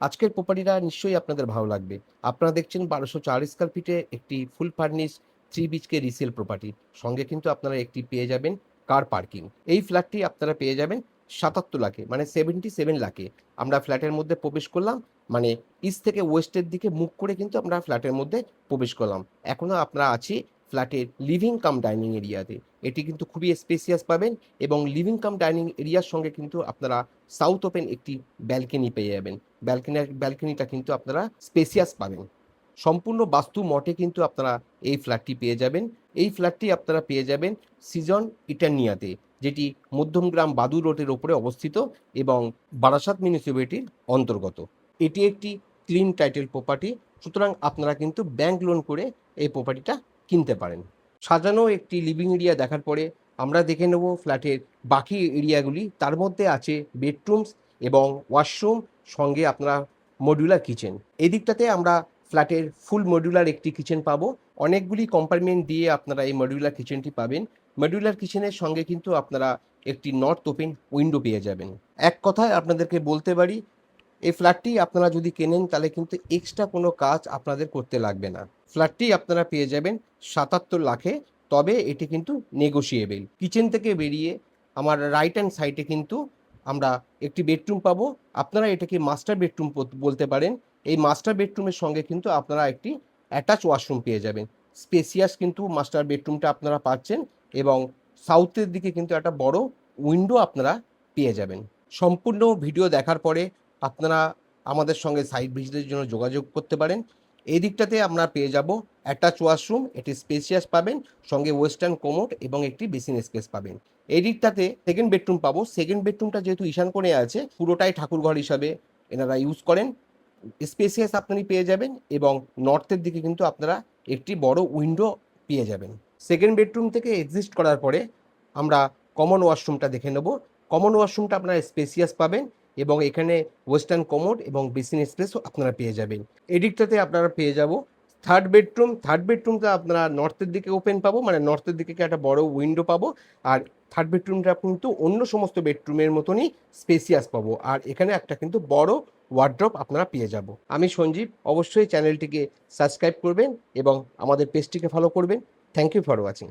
আজকের প্রপার্টিটা নিশ্চয়ই আপনাদের ভালো লাগবে। আপনারা দেখছেন ১২০৪ স্কয়ার ফিটে একটি ফুল ফার্নিশ 3 বিএইচকে রিসেল প্রপার্টি। সঙ্গে কিন্তু আপনারা একটি পেয়ে যাবেন কার পার্কিং। এই ফ্ল্যাটটি আপনারা পেয়ে যাবেন ৭৭ লাখে, মানে 77 লাখে। আমরা ফ্ল্যাটের মধ্যে প্রবেশ করলাম, মানে ইস্ট থেকে ওয়েস্টের দিকে মুখ করে কিন্তু আমরা ফ্ল্যাটের মধ্যে প্রবেশ করলাম। এখনো আপনারা আছি ফ্ল্যাটের লিভিং কাম ডাইনিং এরিয়াতে। এটি কিন্তু খুবই স্পেসিয়াস পাবেন এবং লিভিং কাম ডাইনিং এরিয়ার সঙ্গে কিন্তু আপনারা সাউথ ওপেন একটি ব্যালকনি পেয়ে যাবেন। ব্যালকনিটা কিন্তু আপনারা স্পেসিয়াস পাবেন। সম্পূর্ণ বাস্তু মঠে কিন্তু আপনারা এই ফ্ল্যাটটি পেয়ে যাবেন। এই ফ্ল্যাটটি আপনারা পেয়ে যাবেন সিজন ইটারনিয়াতে, যেটি মধ্যমগ্রাম বাদুর রোডের ওপরে অবস্থিত এবং বারাসাত মিউনিসিপ্যালিটির অন্তর্গত। এটি একটি ক্লিন টাইটেল প্রপার্টি, সুতরাং আপনারা কিন্তু ব্যাংক লোন করে এই প্রপার্টিটা কিনতে পারেন। সাজানো একটি লিভিং এরিয়া দেখার পরে আমরা দেখে নেব ফ্ল্যাটের বাকি এরিয়াগুলি। তার মধ্যে আছে বেডরুমস এবং ওয়াশরুম, সঙ্গে আপনারা মডিউলার কিচেন। এই দিকটাতে আমরা ফ্ল্যাটের ফুল মডিউলার একটি কিচেন পাবো। অনেকগুলি কম্পার্টমেন্ট দিয়ে আপনারা এই মডিউলার কিচেনটি পাবেন। মডিউলার কিচেনের সঙ্গে কিন্তু আপনারা একটি নর্থ ওপেন উইন্ডো পেয়ে যাবেন। এক কথায় আপনাদেরকে বলতে পারি, এই ফ্ল্যাটটি আপনারা যদি কেনেন তাহলে কিন্তু এক্সট্রা কোনো কাজ আপনাদের করতে লাগবে না। ফ্ল্যাটটি আপনারা পেয়ে যাবেন ৭৭ লাখে, তবে এটি কিন্তু নেগোশিয়েবল। কিচেন থেকে বেরিয়ে আমার রাইট হ্যান্ড সাইডে কিন্তু আমরা একটি বেডরুম পাবো। আপনারা এটাকে মাস্টার বেডরুম বলতে পারেন। এই মাস্টার বেডরুমের সঙ্গে কিন্তু আপনারা একটি অ্যাটাচ ওয়াশরুম পেয়ে যাবেন। স্পেসিয়াস কিন্তু মাস্টার বেডরুমটা আপনারা পাচ্ছেন এবং সাউথের দিকে কিন্তু একটা বড় উইন্ডো আপনারা পেয়ে যাবেন। সম্পূর্ণ ভিডিও দেখার পরে আপনারা আমাদের সঙ্গে সাইট ভিজিটের জন্য যোগাযোগ করতে পারেন। এই দিকটাতে আমরা পেয়ে যাব অ্যাটাচ ওয়াশরুম, এটি স্পেসিয়াস পাবেন, সঙ্গে ওয়েস্টার্ন কোমোড এবং একটি বেসিন স্পেস পাবেন। এই দিকটাতে সেকেন্ড বেডরুম পাবো। সেকেন্ড বেডরুমটা যেহেতু ঈশান কোণে আছে, পুরোটাই ঠাকুরঘর হিসাবে এনারা ইউজ করেন। স্পেসিয়াস আপনি পেয়ে যাবেন এবং নর্থের দিকে কিন্তু আপনারা একটি বড় উইন্ডো পেয়ে যাবেন। সেকেন্ড বেডরুম থেকে এক্সিস্ট করার পরে আমরা কমন ওয়াশরুমটা দেখে নেব। কমন ওয়াশরুমটা আপনারা স্পেসিয়াস পাবেন এবং এখানে ওয়েস্টার্ন কোমোড এবং বেসিন স্পেসও আপনারা পেয়ে যাবেন। এদিকটাতে আপনারা পেয়ে যাব থার্ড বেডরুম। থার্ড বেডরুমটা আপনারা নর্থের দিকে ওপেন পাবো, মানে নর্থের দিকে একটা বড় উইন্ডো পাবো। আর থার্ড বেডরুমটা কিন্তু অন্য সমস্ত বেডরুমের মতনই স্পেসিয়াস পাবো। আর এখানে একটা কিন্তু বড় ওয়ার্ড্রপ আপনারা পেয়ে যাব। আমি সঞ্জীব, অবশ্যই চ্যানেলটিকে সাবস্ক্রাইব করবেন এবং আমাদের পেজটিকে ফলো করবেন। Thank you for watching.